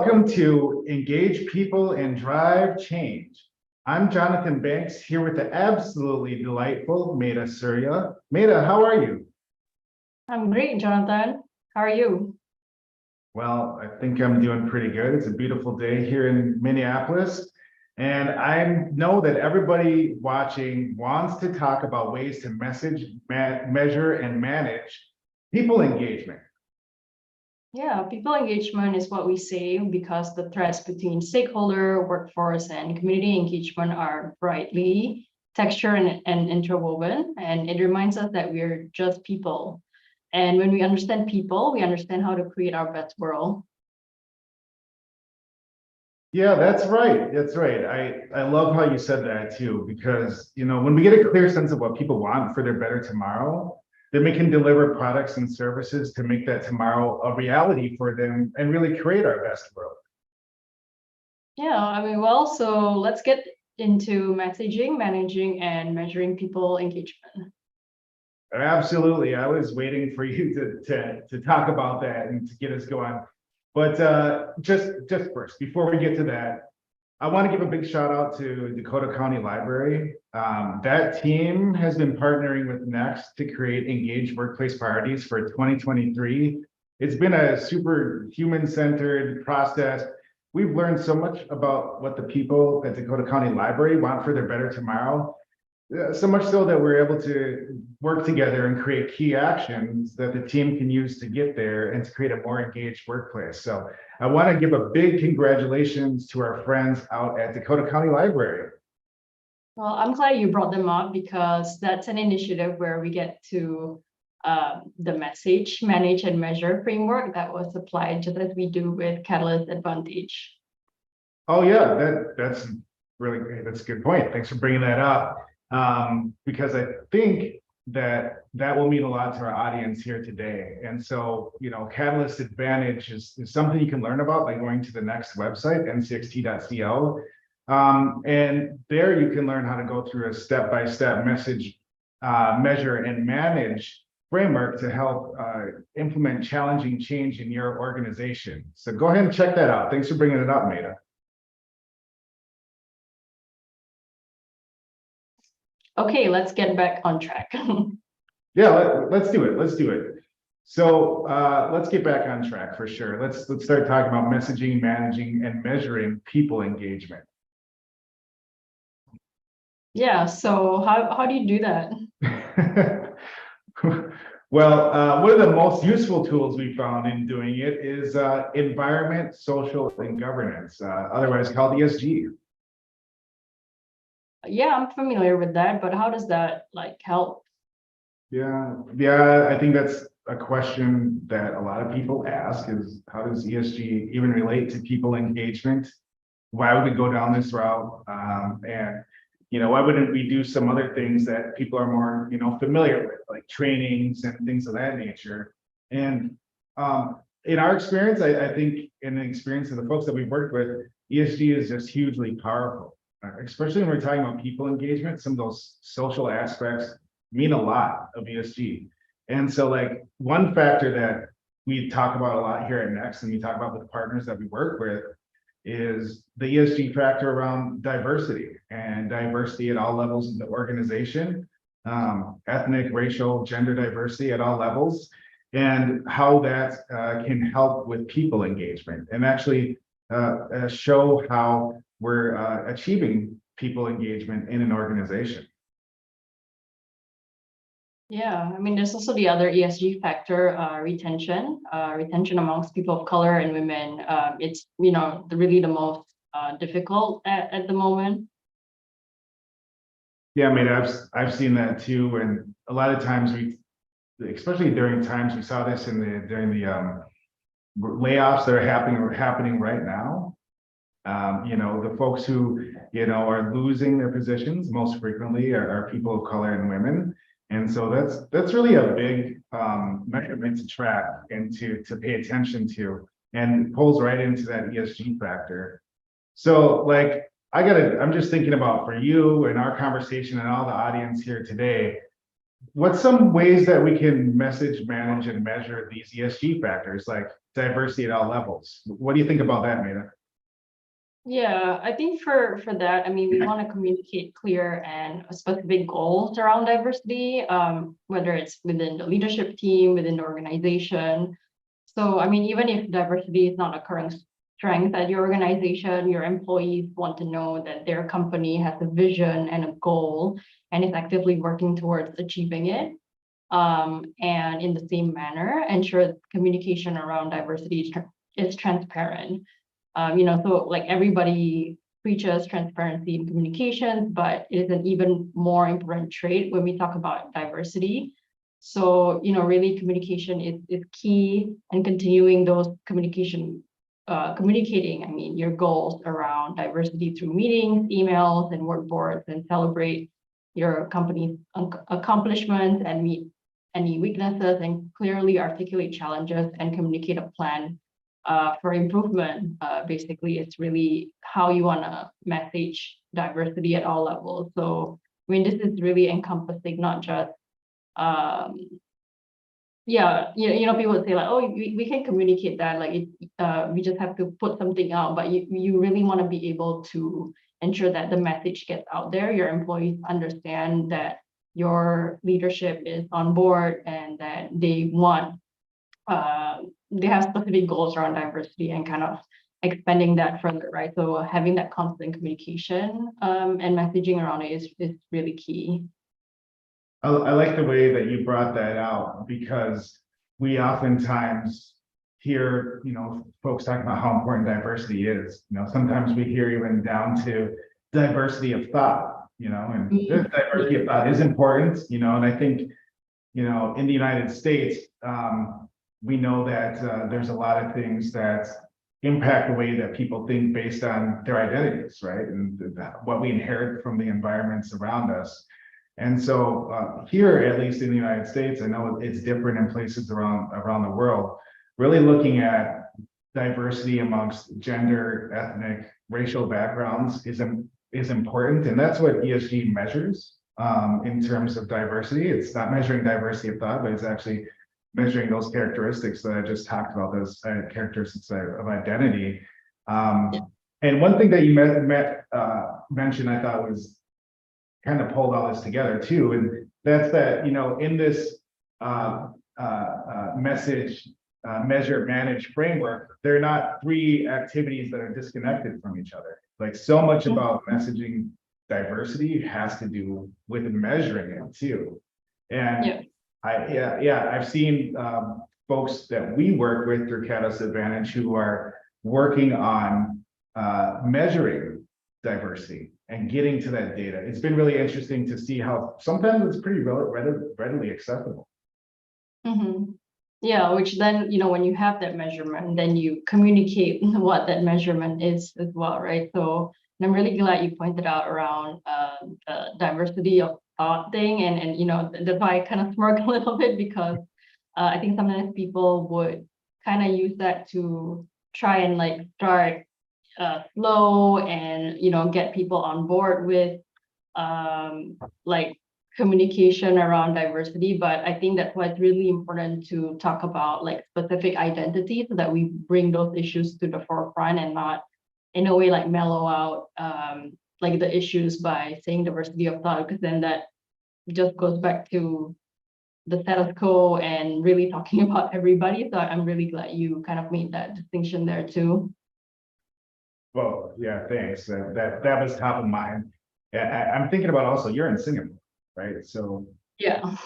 Welcome to Engage People and Drive Change. I'm Jonathan Banks here with the absolutely delightful Meida Surya. Meida, how are you? I'm great, Jonathan. How are you? Well, I think I'm doing pretty good. It's a beautiful day here in Minneapolis. And I know that everybody watching wants to talk about ways to measure, and manage people engagement. Yeah, people engagement is what we say because the threads between stakeholder, workforce, and community engagement are brightly textured and interwoven. And it reminds us that we're just people. And when we understand people, we understand how to create our best world. Yeah, that's right. That's right. I love how you said that too, because when we get a clear sense of what people want for their better tomorrow, then we can deliver products and services to make that tomorrow a reality for them and really create our best world. So let's get into messaging, managing, and measuring people engagement. Absolutely. I was waiting for you to talk about that and to get us going. But just first, before we get to that, I want to give a big shout out to Dakota County Library. That team has been partnering with Next to create engaged workplace priorities for 2023. It's been a super human-centered process. We've learned so much about what the people at Dakota County Library want for their better tomorrow. So much so that we're able to work together and create key actions that the team can use to get there and to create a more engaged workplace. So I want to give a big congratulations to our friends out at Dakota County Library. Well, I'm glad you brought them up because that's an initiative where we get to the message, manage, and measure framework that was applied just as we do with Catalyst Advantage. Oh yeah, that's really great. That's a good point. Thanks for bringing that up. Because I think that will mean a lot to our audience here today. And so, Catalyst Advantage is something you can learn about by going to the Next website, ncxt.co. And there you can learn how to go through a step-by-step message, measure, and manage framework to help implement challenging change in your organization. So go ahead and check that out. Thanks for bringing it up, Meida. Okay, let's get back on track. Yeah, let's do it. Let's do it. So let's get back on track for sure. Let's start talking about messaging, managing, and measuring people engagement. Yeah, so how do you do that? Well, one of the most useful tools we found in doing it is environment, social, and governance, otherwise called ESG. Yeah, I'm familiar with that, but how does that help? Yeah, I think that's a question that a lot of people ask is how does ESG even relate to people engagement? Why would we go down this route? And why wouldn't we do some other things that people are more, familiar with, like trainings and things of that nature? And in our experience, I think in the experience of the folks that we've worked with, ESG is just hugely powerful, especially when we're talking about people engagement. Some of those social aspects mean a lot of ESG. And so one factor that we talk about a lot here at Next and we talk about with partners that we work with is the ESG factor around diversity and diversity at all levels of the organization, ethnic, racial, gender diversity at all levels, and how that can help with people engagement and actually show how we're achieving people engagement in an organization. Yeah, there's also the other ESG factor, retention amongst people of color and women. It's, really the most difficult at the moment. Yeah, I've seen that too. And a lot of times especially during times we saw this during the layoffs that are happening right now. The folks who, are losing their positions most frequently are people of color and women. And so that's really a big measurement to track and to pay attention to, and pulls right into that ESG factor. So I'm just thinking about for you and our conversation and all the audience here today, what's some ways that we can message, manage, and measure these ESG factors? Like, diversity at all levels. What do you think about that, Maida? Yeah, I think for that, I mean, we want to communicate clear and specific goals around diversity, whether it's within the leadership team, within the organization. So, I mean, even if diversity is not a current strength at your organization, your employees want to know that their company has a vision and a goal and is actively working towards achieving it. And in the same manner, ensure communication around diversity is transparent. So like everybody preaches transparency in communications, but it is an even more important trait when we talk about diversity. So, really communication is key, and continuing those communicating, I mean, your goals around diversity through meetings, emails, and work boards, and celebrate your company's accomplishments and meet any weaknesses, and clearly articulate challenges and communicate a plan for improvement. Basically, it's really how you want to message diversity at all levels. So, I mean, this is really encompassing not just, people would say like, oh, we can communicate that, like we just have to put something out, but you really want to be able to ensure that the message gets out there. Your employees understand that your leadership is on board and that they have specific goals around diversity and kind of expanding that further, right? So having that constant communication and messaging around it is really key. I like the way that you brought that out, because we oftentimes hear, folks talking about how important diversity is. Sometimes we hear even down to diversity of thought, and this diversity of thought is important, and I think, in the United States, we know that there's a lot of things that impact the way that people think based on their identities, right? And what we inherit from the environments around us. And so here, at least in the United States, I know it's different in places around the world, really looking at diversity amongst gender, ethnic, racial backgrounds is important. And that's what ESG measures in terms of diversity. It's not measuring diversity of thought, but it's actually measuring those characteristics that I just talked about, those characteristics of identity. And one thing that you mentioned, I thought was kind of pulled all this together too, and that's that, in this message, measure, manage framework, they're not three activities that are disconnected from each other. Like, so much about messaging diversity has to do with measuring it too. And I've seen folks that we work with through Catalyst Advantage who are working on measuring diversity and getting to that data. It's been really interesting to see how sometimes it's pretty readily accessible. Yeah, which then, when you have that measurement, then you communicate what that measurement is as well, right? So I'm really glad you pointed out around the diversity of thought thing, and that's why I kind of smirk a little bit, because I think sometimes people would kind of use that to try and like start slow and get people on board with like communication around diversity. But I think that's why it's really important to talk about like specific identities, so that we bring those issues to the forefront and not in a way like mellow out like the issues by saying diversity of thought, because then that just goes back to the status quo and really talking about everybody. So I'm really glad you kind of made that distinction there too. Well, yeah, thanks. That was top of mind. I'm thinking about also, you're in Singapore, right? So yeah,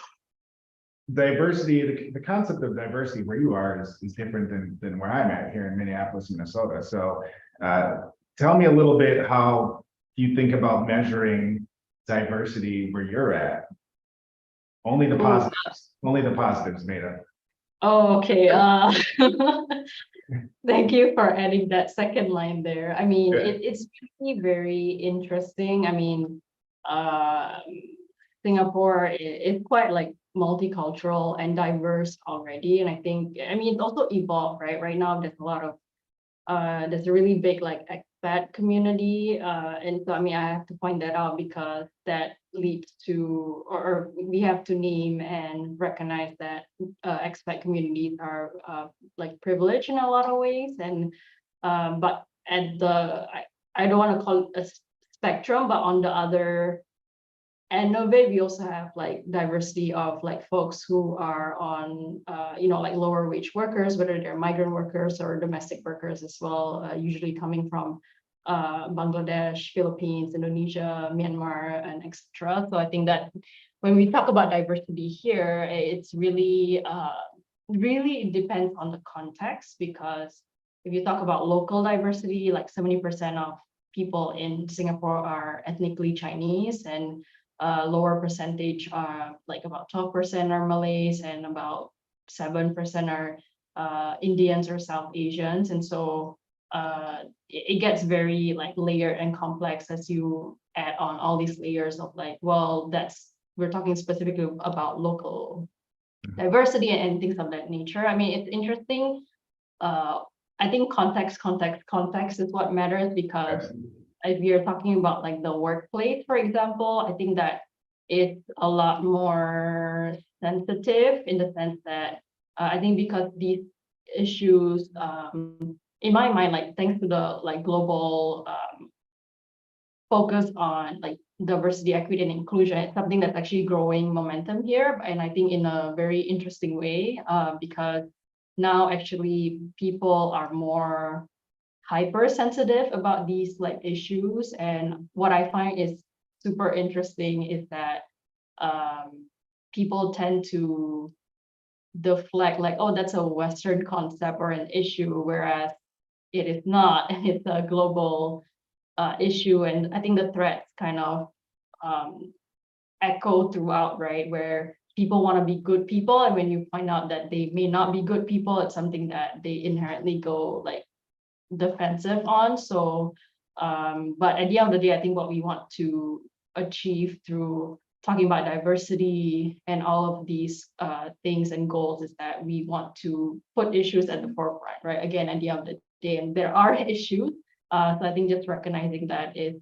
diversity, the concept of diversity where you are is different than where I'm at here in Minneapolis, Minnesota. So tell me a little bit how you think about measuring diversity where you're at. Only the positives, Maida. Oh, okay. Thank you for adding that second line there. I mean, it's really very interesting. I mean, Singapore is quite like multicultural and diverse already. And I think, I mean, it's also evolved, right? Right now, there's a lot of there's a really big like expat community, and so I mean I have to point that out because that leads to, or we have to name and recognize that expat communities are like privileged in a lot of ways, and but at the I don't want to call it a spectrum, but on the other end of it, we also have like diversity of like folks who are on, like lower wage workers, whether they're migrant workers or domestic workers as well, usually coming from Bangladesh, Philippines, Indonesia, Myanmar, and etc. So I think that when we talk about diversity here, it's really, really depends on the context, because if you talk about local diversity, like 70% of people in Singapore are ethnically Chinese, and lower percentage are like about 12% are Malays, and about 7% are Indians or South Asians. And so it gets very like layered and complex as you add on all these layers of like, well, we're talking specifically about local diversity and things of that nature. I mean, it's interesting. I think context is what matters, because if you're talking about like the workplace, for example, I think that it's a lot more sensitive in the sense that I think because these issues, in my mind, like thanks to the like global focus on like diversity, equity, and inclusion, it's something that's actually growing momentum here, and I think in a very interesting way, because now actually people are more hypersensitive about these like issues. And what I find is super interesting is that people tend to deflect like, oh, that's a Western concept or an issue, whereas it is not, and it's a global issue. And I think the threats kind of echo throughout, right? Where people want to be good people, and when you find out that they may not be good people, it's something that they inherently go like defensive on. So but at the end of the day, I think what we want to achieve through talking about diversity and all of these things and goals is that we want to put issues at the forefront, right? Again, at the end of the day, and there are issues, so I think just recognizing that is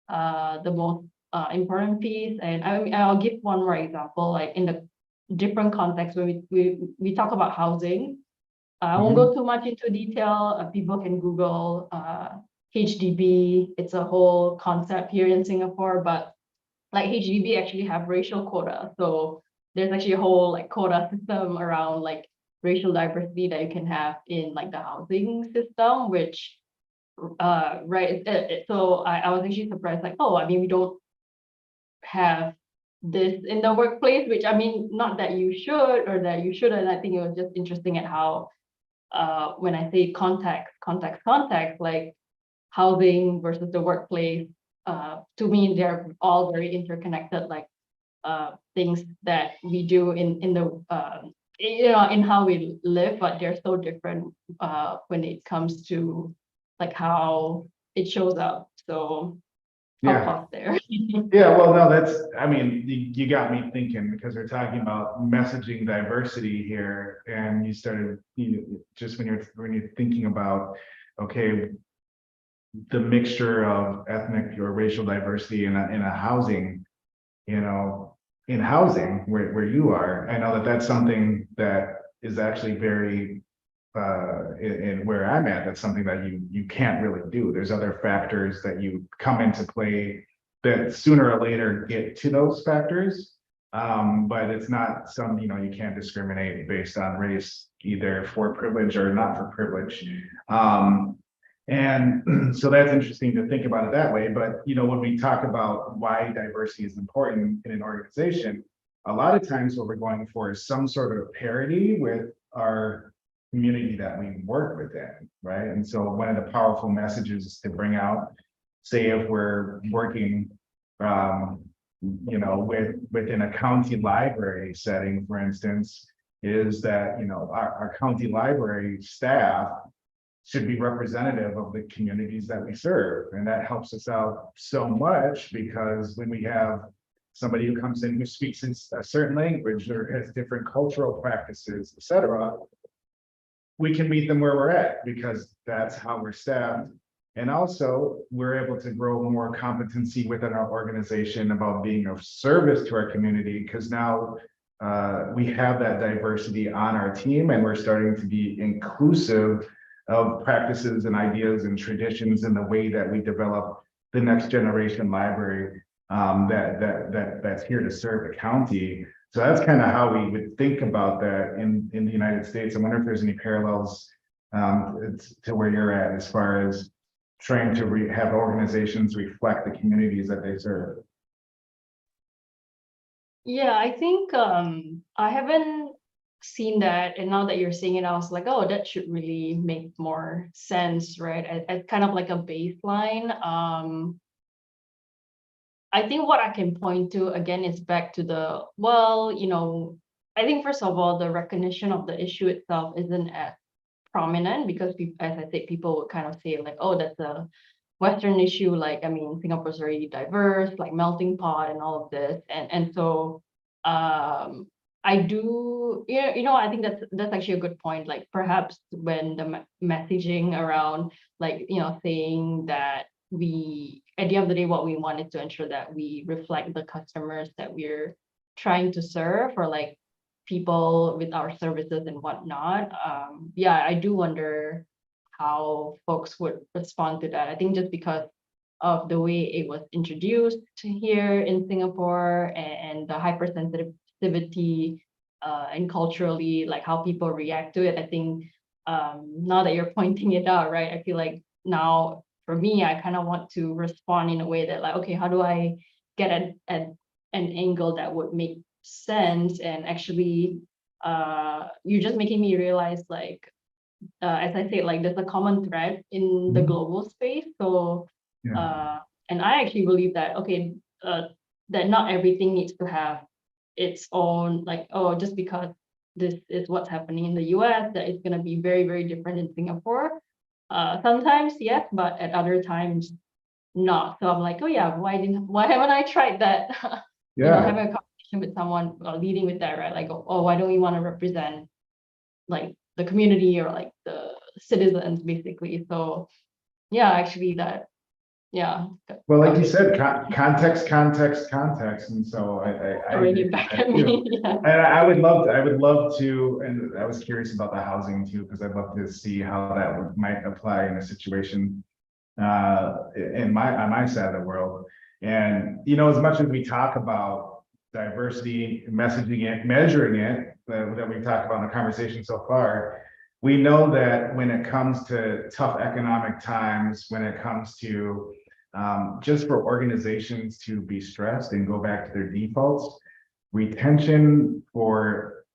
the most important piece. And I'll give one more example, like in the different context when we talk about housing. I won't go too much into detail. People can Google HDB. It's a whole concept here in Singapore, but like HDB actually have racial quota. So there's actually a whole like quota system around like racial diversity that you can have in like the housing system, which right. So I was actually surprised, like, oh, I mean, we don't have this in the workplace, which I mean, not that you should or that you shouldn't. I think it was just interesting at how when I say context, like housing versus the workplace, to me, they're all very interconnected, like things that we do in the in how we live, but they're so different when it comes to like how it shows up. So I'll pause there. Yeah, well, no, I mean, you got me thinking, because we're talking about messaging diversity here, and you started, just when you're thinking about, okay, the mixture of ethnic or racial diversity in a housing, in housing where you are, I know that that's something that is actually very in where I'm at, that's something that you can't really do. There's other factors that you come into play that sooner or later get to those factors. But it's not some, you can't discriminate based on race, either for privilege or not for privilege. And so that's interesting to think about it that way. But, when we talk about why diversity is important in an organization, a lot of times what we're going for is some sort of parity with our community that we work within, right? And so one of the powerful messages to bring out, say if we're working, within a county library setting, for instance, is that, our county library staff should be representative of the communities that we serve. And that helps us out so much, because when we have somebody who comes in who speaks in a certain language or has different cultural practices, et cetera, we can meet them where we're at because that's how we're staffed. And also, we're able to grow more competency within our organization about being of service to our community because now we have that diversity on our team and we're starting to be inclusive of practices and ideas and traditions in the way that we develop the next generation library that's here to serve the county. So that's kind of how we would think about that in the United States. I wonder if there's any parallels to where you're at as far as trying to have organizations reflect the communities that they serve. Yeah, I think I haven't seen that, and now that you're saying it, I was like, oh, that should really make more sense, right? As kind of like a baseline. I think what I can point to again is back to the, well, I think first of all, the recognition of the issue itself isn't as prominent because as I said, people would kind of say like, oh, that's a Western issue. Like, I mean, Singapore's already diverse, like melting pot and all of this. And so I do, I think that's actually a good point. Like perhaps when the messaging around like, saying that we, at the end of the day, what we want is to ensure that we reflect the customers that we're trying to serve, or like people with our services and whatnot. Yeah, I do wonder how folks would respond to that. I think just because of the way it was introduced here in Singapore and the hypersensitivity and culturally like how people react to it. I think now that you're pointing it out, right? I feel like now for me, I kind of want to respond in a way that like, okay, how do I get at an angle that would make sense? And actually, you're just making me realize like, as I said, like there's a common thread in the global space. So, and I actually believe that, okay, that not everything needs to have its own, like, oh, just because this is what's happening in the US, that it's going to be very, very different in Singapore. Sometimes, yes, but at other times, not. So I'm like, oh yeah, why haven't I tried that? Having a conversation with someone leading with that, right? Like, oh, why don't we want to represent like the community or like the citizens, basically? So yeah, actually that, yeah. Well, like you said, context, and so I Bring it back at me. Yeah. And I would love to, and I was curious about the housing too, because I'd love to see how that might apply in a situation on my side of the world. And as much as we talk about diversity, messaging it, measuring it, that we've talked about in the conversation so far, we know that when it comes to tough economic times, when it comes to just for organizations to be stressed and go back to their defaults, retention for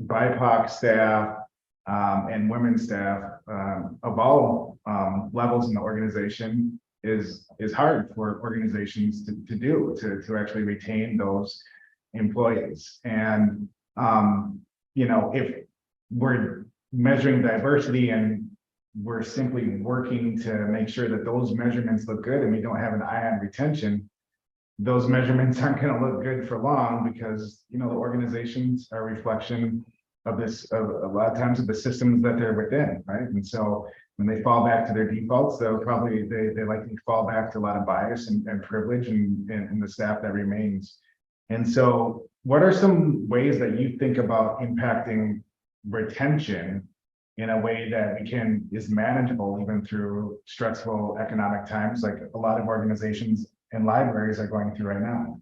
BIPOC staff and women staff of all levels in the organization is hard for organizations to do, to actually retain those employees. And if we're measuring diversity and we're simply working to make sure that those measurements look good and we don't have an eye on retention, those measurements aren't going to look good for long because the organizations are a reflection of this, of a lot of times of the systems that they're within, right? And so when they fall back to their defaults, they'll probably they likely fall back to a lot of bias and privilege and the staff that remains. And so what are some ways that you think about impacting retention in a way that is manageable even through stressful economic times, like a lot of organizations and libraries are going through right now?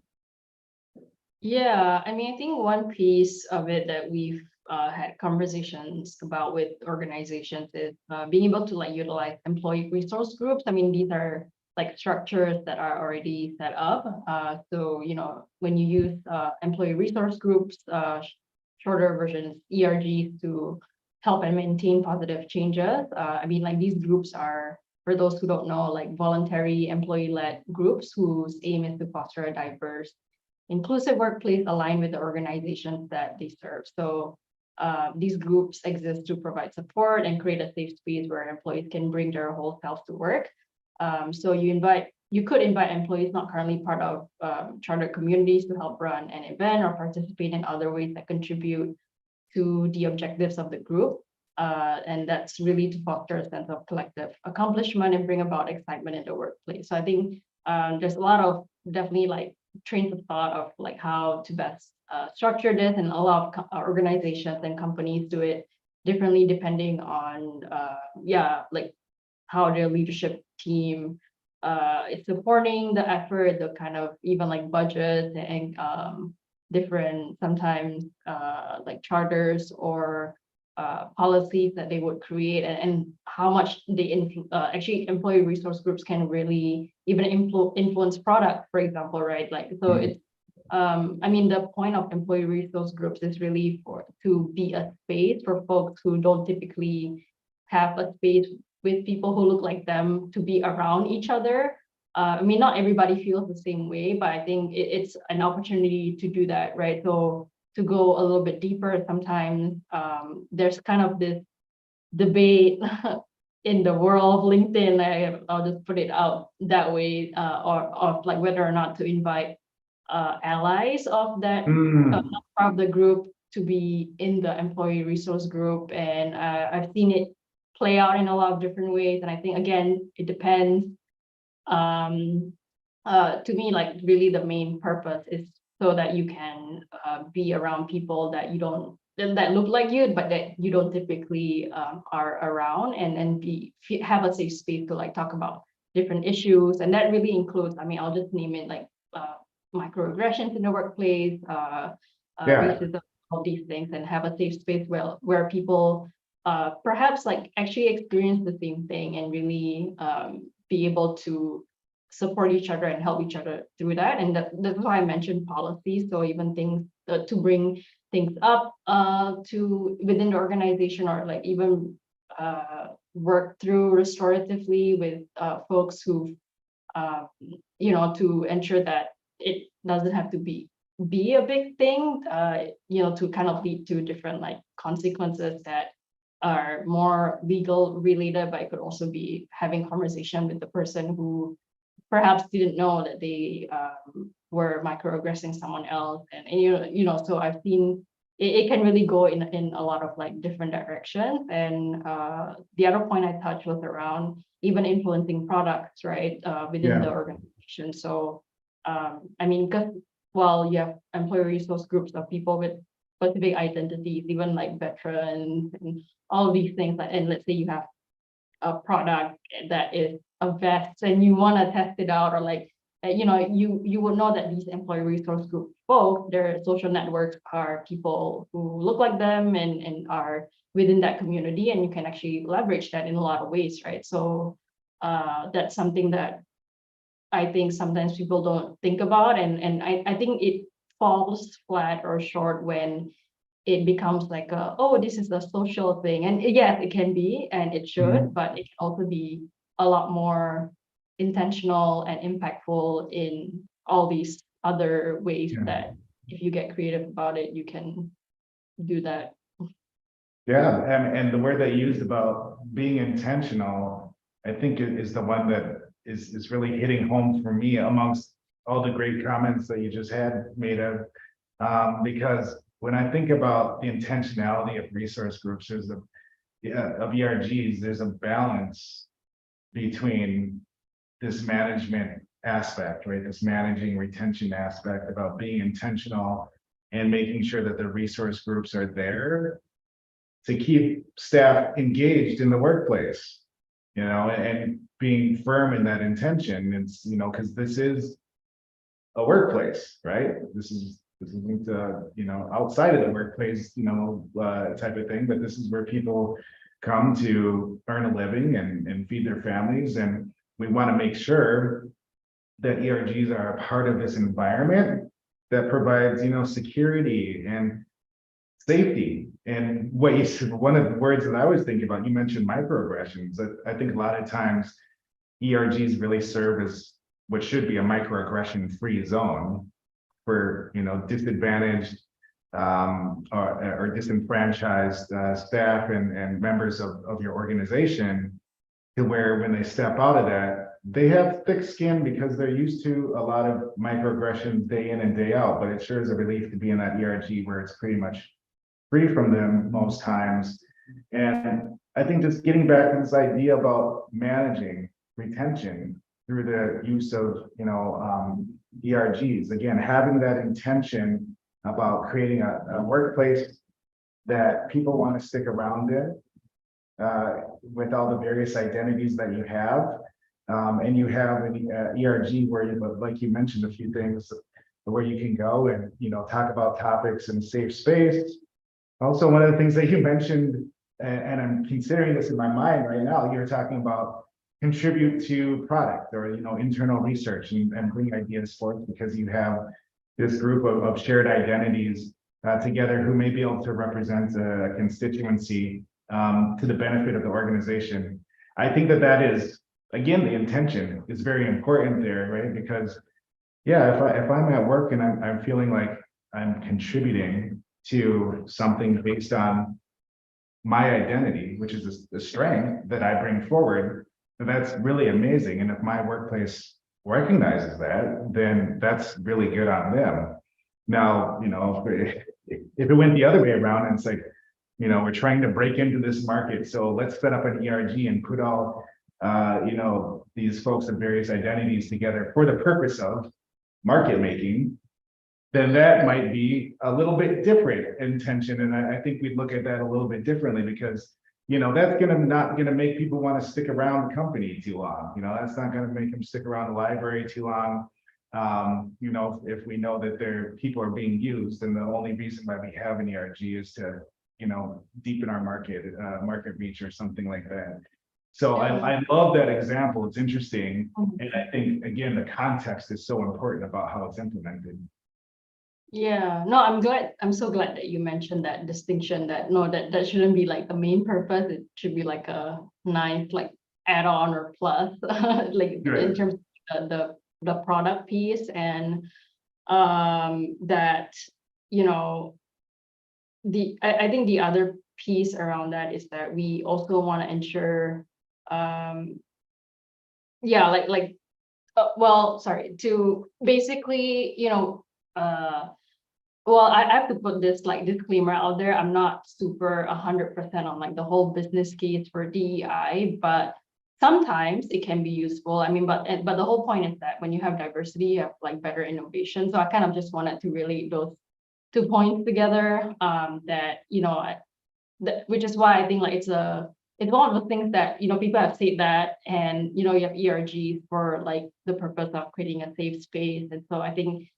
Yeah, I mean, I think one piece of it that we've had conversations about with organizations is being able to like utilize employee resource groups. I mean, these are like structures that are already set up. So, when you use employee resource groups, shorter versions, ERGs, to help and maintain positive changes. I mean, like these groups are, for those who don't know, like voluntary employee-led groups whose aim is to foster a diverse, inclusive workplace aligned with the organizations that they serve. So these groups exist to provide support and create a safe space where employees can bring their whole selves to work. So you could invite employees not currently part of chartered communities to help run an event or participate in other ways that contribute to the objectives of the group. And that's really to foster a sense of collective accomplishment and bring about excitement in the workplace. So I think there's a lot of definitely like trains of thought of like how to best structure this, and a lot of organizations and companies do it differently depending on like how their leadership team is supporting the effort, the kind of even like budget and different sometimes like charters or policies that they would create, and how much they actually employee resource groups can really even influence product, for example, right? Like, so it's I mean, the point of employee resource groups is really to be a space for folks who don't typically have a space with people who look like them to be around each other. I mean, not everybody feels the same way, but I think it's an opportunity to do that, right? So to go a little bit deeper, sometimes there's kind of this debate in the world of LinkedIn. I'll just put it out that way, or of like whether or not to invite allies of that part of the group to be in the employee resource group. And I've seen it play out in a lot of different ways. And I think, again, it depends. To me, like really the main purpose is so that you can be around people that you don't, that look like you, but that you don't typically are around, and have a safe space to like talk about different issues. And that really includes, I mean, I'll just name it like microaggressions in the workplace, racism, all these things, and have a safe space where people perhaps like actually experience the same thing and really be able to support each other and help each other through that. And that's why I mentioned policies. So even things to bring things up to within the organization, or like even work through restoratively with folks who, to ensure that it doesn't have to be a big thing, to kind of lead to different like consequences that are more legal related, but it could also be having conversation with the person who perhaps didn't know that they were microaggressing someone else. And so I've seen it can really go in a lot of like different directions. And the other point I touched was around even influencing products, right, within the organization. So I mean, because while you have employee resource groups of people with specific identities, even like veterans and all of these things, and let's say you have a product that is a vest and you want to test it out, or like you would know that these employee resource group folks, their social networks are people who look like them and are within that community, and you can actually leverage that in a lot of ways, right? So that's something that I think sometimes people don't think about, and I think it falls flat or short when it becomes like this is a social thing. And yes, it can be, and it should, but it can also be a lot more intentional and impactful in all these other ways that if you get creative about it, you can do that. Yeah, and the word that you used about being intentional, I think is the one that is really hitting home for me amongst all the great comments that you just had, Meida, because when I think about the intentionality of resource groups, of ERGs, there's a balance between this management aspect, right? This managing retention aspect about being intentional and making sure that the resource groups are there to keep staff engaged in the workplace, and being firm in that intention. It's, because this is a workplace, right? This isn't outside of the workplace, type of thing, but this is where people come to earn a living and feed their families. And we want to make sure that ERGs are a part of this environment that provides, security and safety. And one of the words that I always think about, you mentioned microaggressions. I think a lot of times ERGs really serve as what should be a microaggression-free zone for disadvantaged or disenfranchised staff and members of your organization, to where when they step out of that, they have thick skin because they're used to a lot of microaggressions day in and day out. But it sure is a relief to be in that ERG where it's pretty much free from them most times. And I think just getting back to this idea about managing retention through the use of, ERGs, again, having that intention about creating a workplace that people want to stick around in, with all the various identities that you have. And you have an ERG where you, like you mentioned, a few things where you can go and, talk about topics in a safe space. Also, one of the things that you mentioned, and I'm considering this in my mind right now, you were talking about contribute to product or, internal research and bring ideas forth because you have this group of shared identities together who may be able to represent a constituency to the benefit of the organization. I think that is, again, the intention is very important there, right? Because yeah, if I'm at work and I'm feeling like I'm contributing to something based on my identity, which is the strength that I bring forward, then that's really amazing. And if my workplace recognizes that, then that's really good on them. Now, if it went the other way around and it's like, we're trying to break into this market, so let's set up an ERG and put all, these folks of various identities together for the purpose of market making, then that might be a little bit different intention. And I think we'd look at that a little bit differently because, that's not gonna make people want to stick around the company too long. That's not gonna make them stick around the library too long. If we know that people are being used, and the only reason why we have an ERG is to, deepen our market reach or something like that. So I love that example. It's interesting. And I think, again, the context is so important about how it's implemented. Yeah, no, I'm so glad that you mentioned that distinction, that no, that shouldn't be like the main purpose. It should be like a nice like add-on or plus, like in terms of the product piece. And that, I think the other piece around that is that we also want to ensure, to basically, well, I have to put this like disclaimer out there. I'm not super 100% on like the whole business case for DEI, but sometimes it can be useful. I mean, but the whole point is that when you have diversity, you have like better innovation. So I kind of just wanted to relate those 2 points together. Which is why I think like it's one of the things that people have said that, and you have ERGs for like the purpose of creating a safe space. And so I think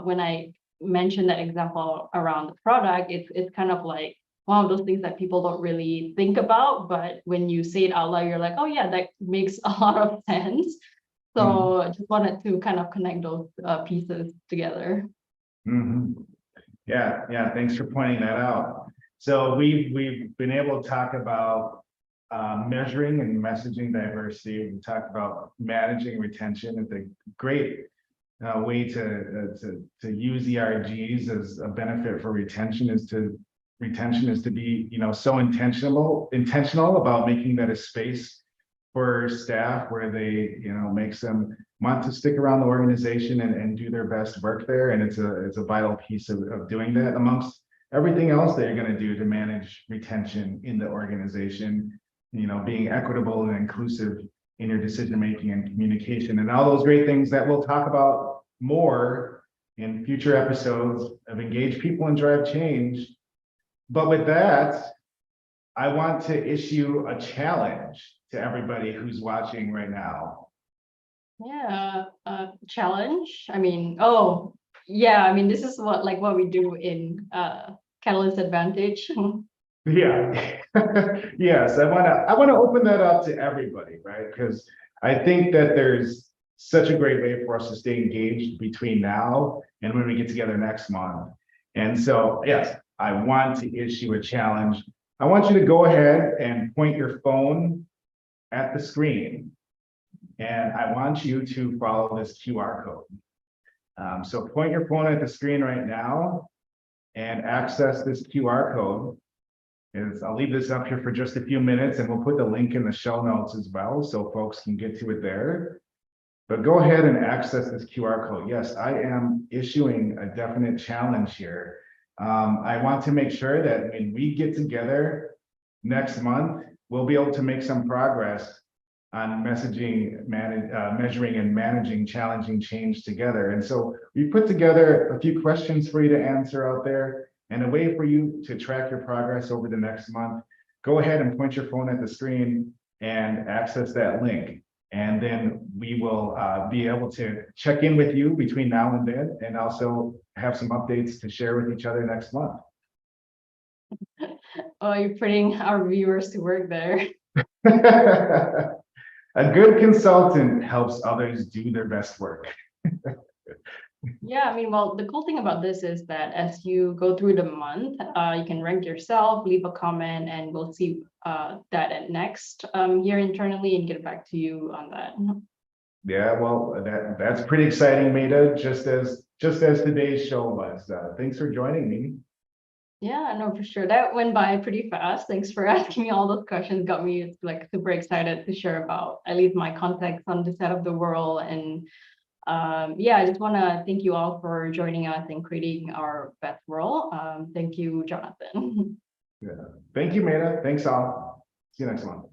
when I mentioned that example around the product, it's kind of like one of those things that people don't really think about, but when you say it out loud, you're like, oh yeah, that makes a lot of sense. So I just wanted to kind of connect those pieces together. Yeah, thanks for pointing that out. So we've been able to talk about measuring and messaging diversity. We talked about managing retention. It's a great way to use ERGs as a benefit for retention is to be so intentional about making that a space for staff where they makes them want to stick around the organization and do their best work there. And it's a vital piece of doing that amongst everything else that you're going to do to manage retention in the organization, being equitable and inclusive in your decision making and communication and all those great things that we'll talk about more in future episodes of Engage People and Drive Change. But with that, I want to issue a challenge to everybody who's watching right now. Yeah, challenge. I mean, this is what we do in Catalyst Advantage. Yeah. Yes, I want to open that up to everybody, right? Because I think that there's such a great way for us to stay engaged between now and when we get together next month. And so, yes, I want to issue a challenge. I want you to go ahead and point your phone at the screen. And I want you to follow this QR code. So point your phone at the screen right now and access this QR code. I'll leave this up here for just a few minutes and we'll put the link in the show notes as well so folks can get to it there. But go ahead and access this QR code. Yes, I am issuing a definite challenge here. I want to make sure that when we get together next month, we'll be able to make some progress on measuring and managing challenging change together. And so we put together a few questions for you to answer out there and a way for you to track your progress over the next month. Go ahead and point your phone at the screen and access that link. And then we will be able to check in with you between now and then, and also have some updates to share with each other next month. Oh, you're putting our viewers to work there. A good consultant helps others do their best work. Yeah, I mean, well, the cool thing about this is that as you go through the month, you can rank yourself, leave a comment, and we'll see that at next here internally and get back to you on that. Yeah, well, that's pretty exciting, Meida, just as today's show was. Thanks for joining me. Yeah, no, for sure. That went by pretty fast. Thanks for asking me all those questions. Got me like super excited to share about at least my context on this side of the world. And yeah, I just want to thank you all for joining us and creating our best world. Thank you, Jonathan. Yeah. Thank you, Meida. Thanks all. See you next month.